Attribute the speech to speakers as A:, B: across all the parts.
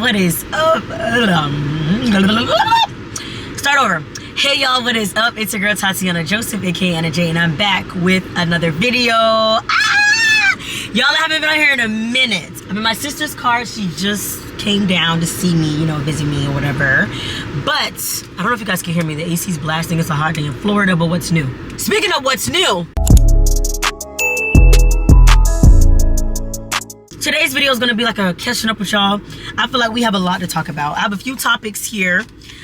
A: what is up? Start over. Hey y'all, what is up? It's your girl Tatianna Joseph, aka Anna J, and I'm back with another video. Y'all, I haven't been on here in a minute. I'm in my sister's car. She just came down to see me, you know, visit me or whatever. But I don't know if you guys can hear me. The AC's blasting. It's a hot day in Florida, but what's new? Speaking of what's new, today's video is gonna be like a catching up with y'all. I feel like we have a lot to talk about. I have a few topics here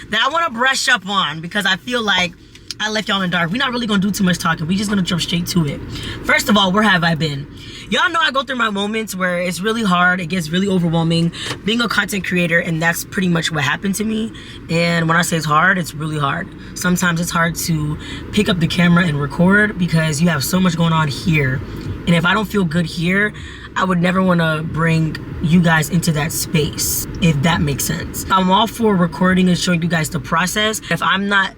A: that I want to brush up on because I feel like I left y'all in the dark. We're not really gonna do too much talking. We're just gonna jump straight to it. First of all, where have I been? Y'all know I go through my moments where it's really hard. It gets really overwhelming being a content creator, and that's pretty much what happened to me. And when I say it's hard, it's really hard. Sometimes it's hard to pick up the camera and record because you have so much going on here. And if I don't feel good here, I would never want to bring you guys into that space, if that makes sense. I'm all for recording and showing you guys the process. If I'm not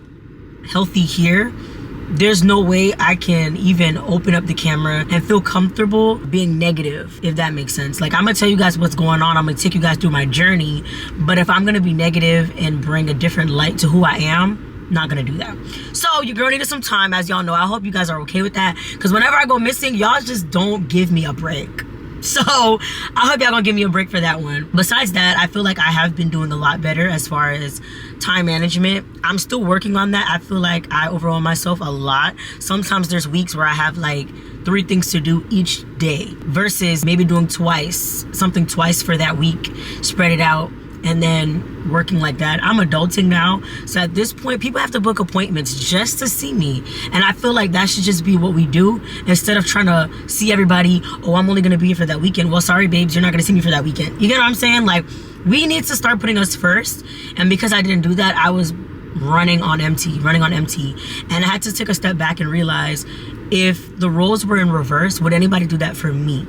A: healthy here, there's no way I can even open up the camera and feel comfortable being negative, if that makes sense. Like, I'm gonna tell you guys what's going on. I'm gonna take you guys through my journey, but if I'm gonna be negative and bring a different light to who I am, not gonna do that. So your girl needed some time, as y'all know. I hope you guys are okay with that, because whenever I go missing, y'all just don't give me a break. So I hope y'all gonna give me a break for that one. Besides that, I feel like I have been doing a lot better as far as time management. I'm still working on that. I feel like I overwhelm myself a lot. Sometimes there's weeks where I have like 3 things to do each day versus maybe doing something twice for that week, spread it out, and then working like that. I'm adulting now, so at this point people have to book appointments just to see me, and I feel like that should just be what we do instead of trying to see everybody. Oh, I'm only gonna be here for that weekend. Well, sorry babes, you're not gonna see me for that weekend. You get what I'm saying? Like, we need to start putting us first, and because I didn't do that, I was running on empty, and I had to take a step back and realize, if the roles were in reverse, would anybody do that for me?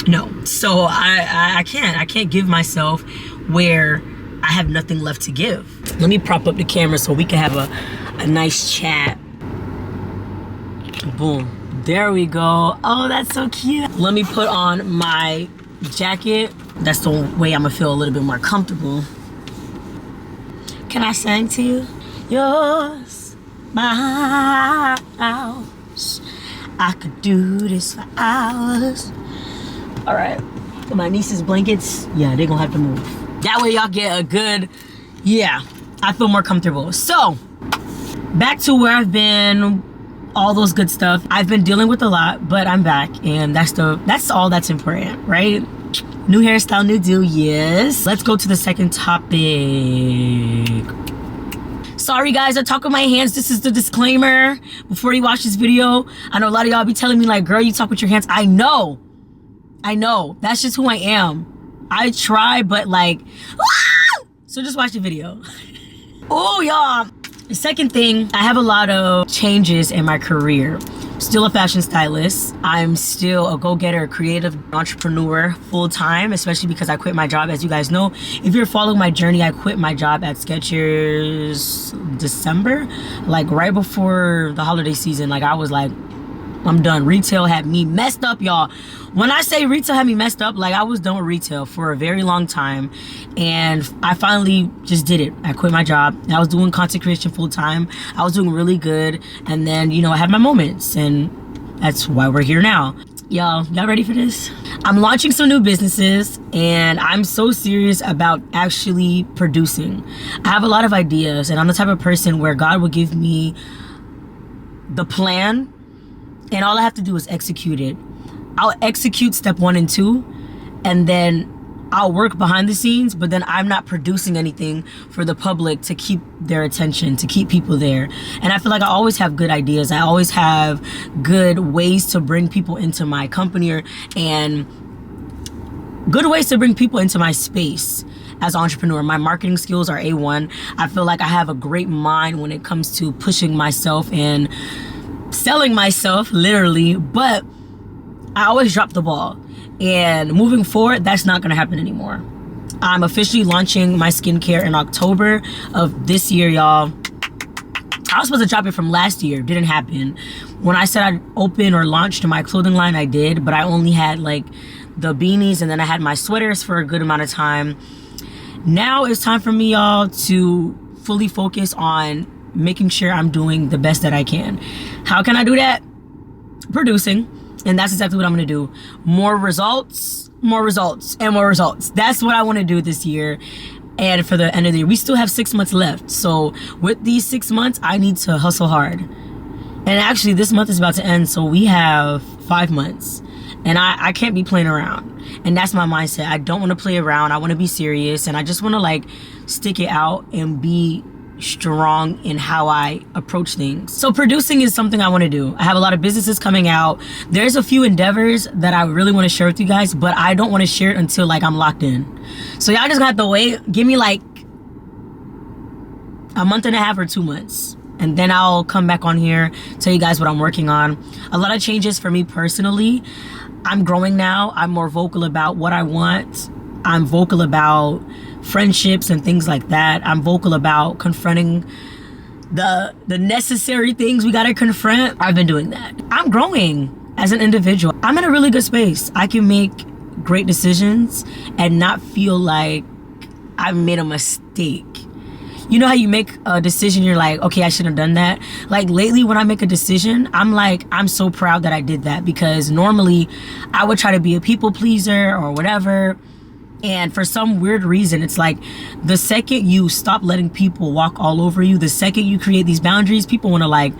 A: No. So I can't give myself where I have nothing left to give. Let me prop up the camera so we can have a nice chat. Boom. There we go. Oh, that's so cute. Let me put on my jacket. That's the way I'm gonna feel a little bit more comfortable. Can I sing to you? Yours, my house. I could do this for hours. All right, my niece's blankets, yeah, they're gonna have to move. That way y'all get a good, yeah, I feel more comfortable. So, back to where I've been, all those good stuff. I've been dealing with a lot, but I'm back, and that's all that's important, right? New hairstyle, new do, yes. Let's go to the second topic. Sorry guys, I talk with my hands. This is the disclaimer before you watch this video. I know a lot of y'all be telling me like, girl, you talk with your hands. I know, that's just who I am. I try, but like, so just watch the video. Oh, y'all. The second thing, I have a lot of changes in my career. Still a fashion stylist. I'm still a go-getter, a creative entrepreneur full-time, especially because I quit my job. As you guys know, if you're following my journey, I quit my job at Skechers December, like right before the holiday season. Like, I was like, I'm done. Retail had me messed up, y'all. When I say retail had me messed up, like, I was done with retail for a very long time, and I finally just did it. I quit my job. I was doing content creation full time. I was doing really good, and then, you know, I had my moments, and that's why we're here now. Y'all ready for this? I'm launching some new businesses, and I'm so serious about actually producing. I have a lot of ideas, and I'm the type of person where God will give me the plan, and all I have to do is execute it. I'll execute step 1 and 2, and then I'll work behind the scenes, but then I'm not producing anything for the public to keep their attention, to keep people there. And I feel like I always have good ideas. I always have good ways to bring people into my company, and good ways to bring people into my space as an entrepreneur. My marketing skills are A1. I feel like I have a great mind when it comes to pushing myself and selling myself, literally, but I always drop the ball. And moving forward, that's not gonna happen anymore. I'm officially launching my skincare in October of this year, y'all. I was supposed to drop it from last year, didn't happen. When I said I'd open or launched my clothing line, I did, but I only had like the beanies, and then I had my sweaters for a good amount of time. Now it's time for me, y'all, to fully focus on making sure I'm doing the best that I can. How can I do that? Producing. And that's exactly what I'm gonna do. More results, and more results. That's what I want to do this year. And for the end of the year, we still have 6 months left. So with these 6 months, I need to hustle hard. And actually this month is about to end, so we have 5 months. And I can't be playing around. And that's my mindset. I don't want to play around. I want to be serious. And I just want to like stick it out and be strong in how I approach things. So producing is something I want to do. I have a lot of businesses coming out. There's a few endeavors that I really want to share with you guys, but I don't want to share it until like I'm locked in. So y'all just got to wait. Give me like a month and a half or 2 months. And then I'll come back on here, tell you guys what I'm working on. A lot of changes for me personally. I'm growing now. I'm more vocal about what I want. I'm vocal about friendships and things like that. I'm vocal about confronting the necessary things we gotta confront. I've been doing that. I'm growing as an individual. I'm in a really good space. I can make great decisions and not feel like I've made a mistake. You know how you make a decision, you're like, okay, I shouldn't have done that. Like lately when I make a decision, I'm like, I'm so proud that I did that, because normally I would try to be a people pleaser or whatever. And for some weird reason, it's like the second you stop letting people walk all over you, the second you create these boundaries, people want to like,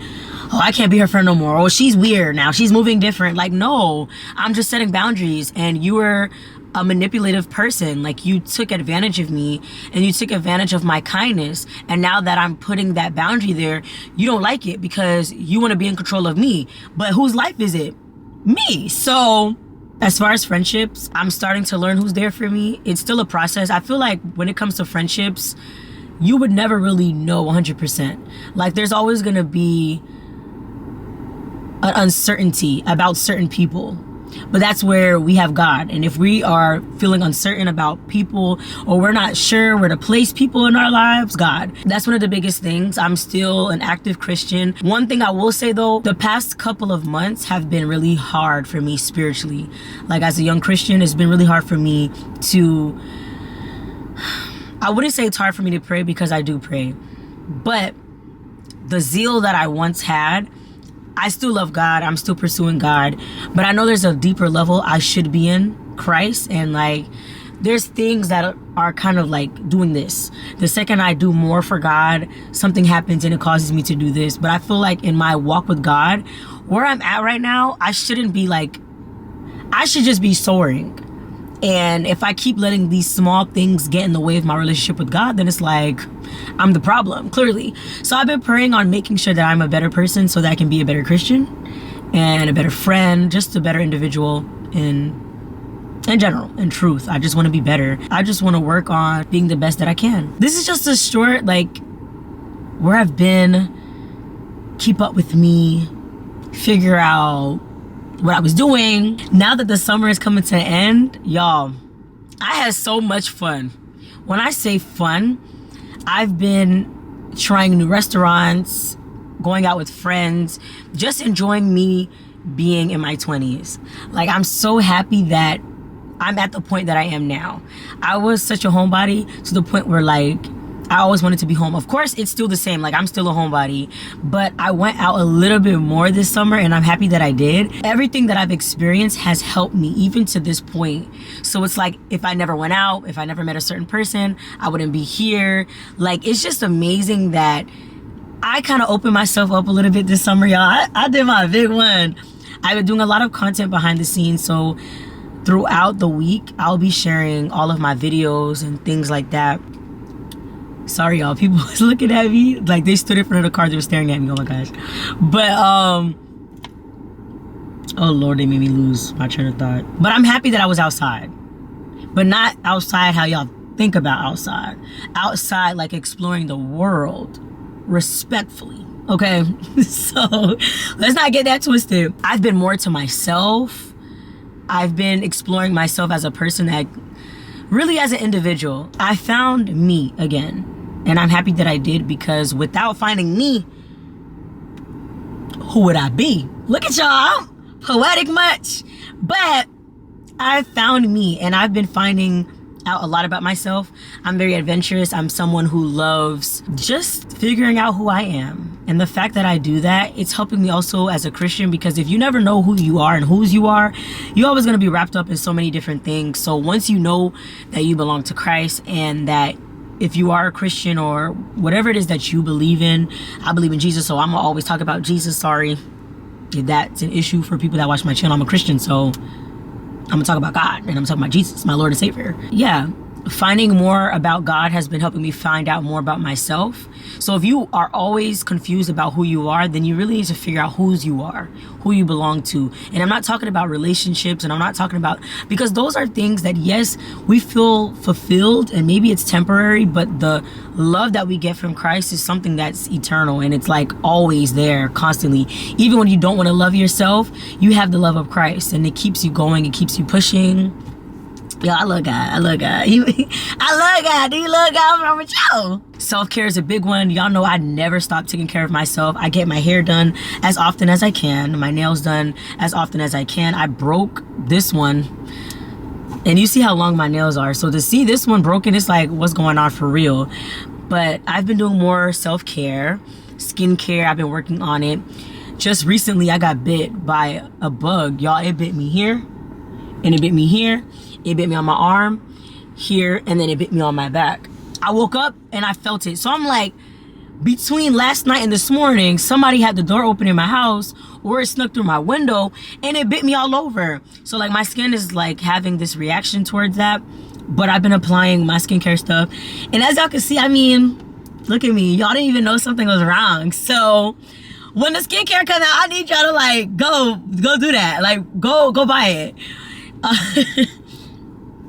A: oh, I can't be her friend no more. Oh, she's weird now. She's moving different. Like, no, I'm just setting boundaries. And you were a manipulative person. Like you took advantage of me and you took advantage of my kindness. And now that I'm putting that boundary there, you don't like it because you want to be in control of me. But whose life is it? Me. So as far as friendships, I'm starting to learn who's there for me. It's still a process. I feel like when it comes to friendships, you would never really know 100%. Like there's always going to be an uncertainty about certain people. But that's where we have God. And if we are feeling uncertain about people, or we're not sure where to place people in our lives, God. That's one of the biggest things. I'm still an active Christian. One thing I will say though, the past couple of months have been really hard for me spiritually. Like as a young Christian, it's been really hard for me to, I wouldn't say it's hard for me to pray, because I do pray. But the zeal that I once had, I still love God. I'm still pursuing God. But I know there's a deeper level I should be in Christ. And like, there's things that are kind of like doing this. The second I do more for God, something happens and it causes me to do this. But I feel like in my walk with God, where I'm at right now, I shouldn't be like, I should just be soaring. And if I keep letting these small things get in the way of my relationship with God, then it's like I'm the problem, clearly. So I've been praying on making sure that I'm a better person so that I can be a better Christian and a better friend, just a better individual in general, in truth. I just want to be better. I just want to work on being the best that I can. This is just a short, like, where I've been, keep up with me, figure out what I was doing. Now that the summer is coming to an end, y'all, I had so much fun. When I say fun, I've been trying new restaurants, going out with friends, just enjoying me being in my 20s. Like, I'm so happy that I'm at the point that I am now. I was such a homebody to the point where like I always wanted to be home. Of course, it's still the same. Like, I'm still a homebody, but I went out a little bit more this summer and I'm happy that I did. Everything that I've experienced has helped me even to this point. So it's like, if I never went out, if I never met a certain person, I wouldn't be here. Like, it's just amazing that I kind of opened myself up a little bit this summer, y'all. I did my big one. I've been doing a lot of content behind the scenes. So throughout the week, I'll be sharing all of my videos and things like that. Sorry, y'all. People was looking at me like they stood in front of the car. They were staring at me. Oh my gosh. But oh Lord, they made me lose my train of thought. But I'm happy that I was outside, but not outside how y'all think about outside. Outside, like exploring the world respectfully. Okay. So let's not get that twisted. I've been more to myself. I've been exploring myself as a person, that really as an individual. I found me again. And I'm happy that I did, because without finding me, who would I be? Look at y'all, I'm poetic much. But I found me, and I've been finding out a lot about myself. I'm very adventurous. I'm someone who loves just figuring out who I am. And the fact that I do that, it's helping me also as a Christian, because if you never know who you are and whose you are, you're always going to be wrapped up in so many different things. So once you know that you belong to Christ, and that if you are a Christian or whatever it is that you believe in, I believe in Jesus, so I'm gonna always talk about Jesus. Sorry if that's an issue for people that watch my channel. I'm a Christian, so I'm gonna talk about God, and I'm talking about Jesus, my Lord and Savior. Yeah, finding more about God has been helping me find out more about myself. So if you are always confused about who you are, then you really need to figure out whose you are, who you belong to. And I'm not talking about relationships, and I'm not talking about, because those are things that, yes, we feel fulfilled and maybe it's temporary, but the love that we get from Christ is something that's eternal, and it's like always there constantly. Even when you don't want to love yourself, you have the love of Christ, and it keeps you going, it keeps you pushing. Yo, I love God. I love God. I love God. Do you love God? What's wrong with you? Self-care is a big one. Y'all know I never stop taking care of myself. I get my hair done as often as I can. My nails done as often as I can. I broke this one. And you see how long my nails are. So to see this one broken, it's like, what's going on for real? But I've been doing more self-care, skincare. I've been working on it. Just recently, I got bit by a bug. Y'all, it bit me here. And it bit me here. It bit me on my arm, here, and then it bit me on my back. I woke up and I felt it. So I'm like, between last night and this morning, somebody had the door open in my house, or it snuck through my window, and it bit me all over. So like my skin is like having this reaction towards that. But I've been applying my skincare stuff. And as y'all can see, I mean, look at me. Y'all didn't even know something was wrong. So when the skincare comes out, I need y'all to like, go do that. Like, go buy it.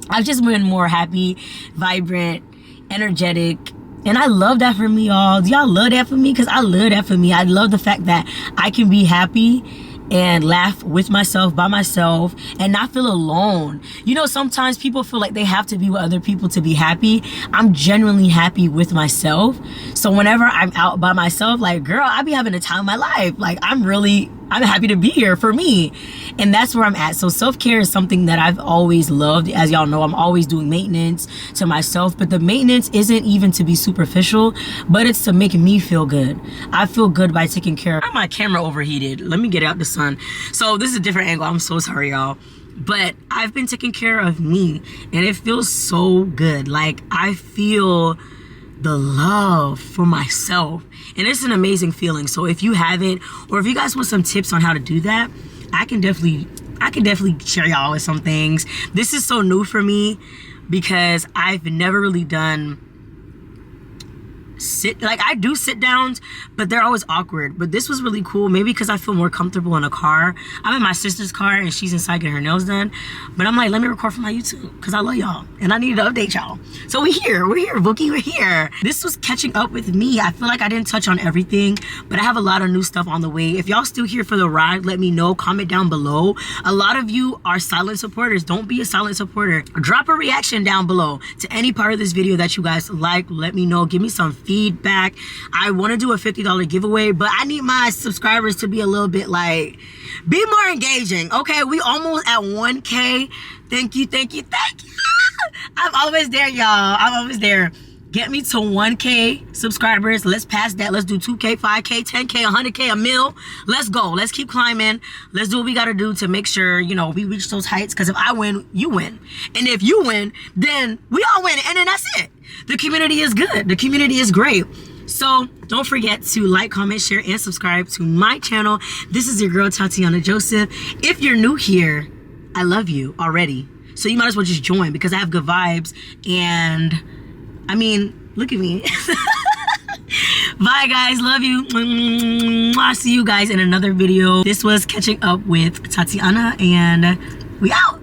A: I've just been more happy, vibrant, energetic, and I love that for me, y'all. Do y'all love that for me? Because I love that for me. I love the fact that I can be happy and laugh with myself, by myself, and not feel alone. You know, sometimes people feel like they have to be with other people to be happy. I'm genuinely happy with myself. So whenever I'm out by myself, like, girl, I be having a time of my life. Like, I'm happy to be here for me. And that's where I'm at. So self-care is something that I've always loved. As y'all know, I'm always doing maintenance to myself, but the maintenance isn't even to be superficial, but it's to make me feel good. I feel good by taking care of my camera overheated. Let me get out the sun. So this is a different angle. I'm so sorry, y'all. But I've been taking care of me, and it feels so good. Like, I feel the love for myself, and it's an amazing feeling. So if you haven't, or if you guys want some tips on how to do that, I can definitely share y'all with some things. This is so new for me because I've never really done I do sit downs, but they're always awkward. But this was really cool, maybe because I feel more comfortable in a car. I'm in my sister's car and she's inside getting her nails done, but I'm like, let me record for my YouTube because I love y'all and I need to update y'all. So we're here, Bookie, we're here. This was catching up with me. I feel like I didn't touch on everything, but I have a lot of new stuff on the way. If y'all still here for the ride, let me know. Comment down below. A lot of you are silent supporters. Don't be a silent supporter. Drop a reaction down below to any part of this video that you guys like. Let me know. Give me some feedback. I want to do a $50 giveaway, but I need my subscribers to be a little bit like, be more engaging. Okay, we almost at 1K. Thank you. I'm always there, y'all. I'm always there. Get me to 1K subscribers. Let's pass that. Let's do 2K, 5K, 10K, 100K, a mil. Let's go. Let's keep climbing. Let's do what we got to do to make sure, you know, we reach those heights. Because if I win, you win. And if you win, then we all win. And then that's it. The community is good. The community is great. So don't forget to like, comment, share, and subscribe to my channel. This is your girl, Tatianna Joseph. If you're new here, I love you already. So you might as well just join because I have good vibes. And I mean, look at me. Bye, guys. Love you. I'll see you guys in another video. This was Catching Up with Tatianna, and we out.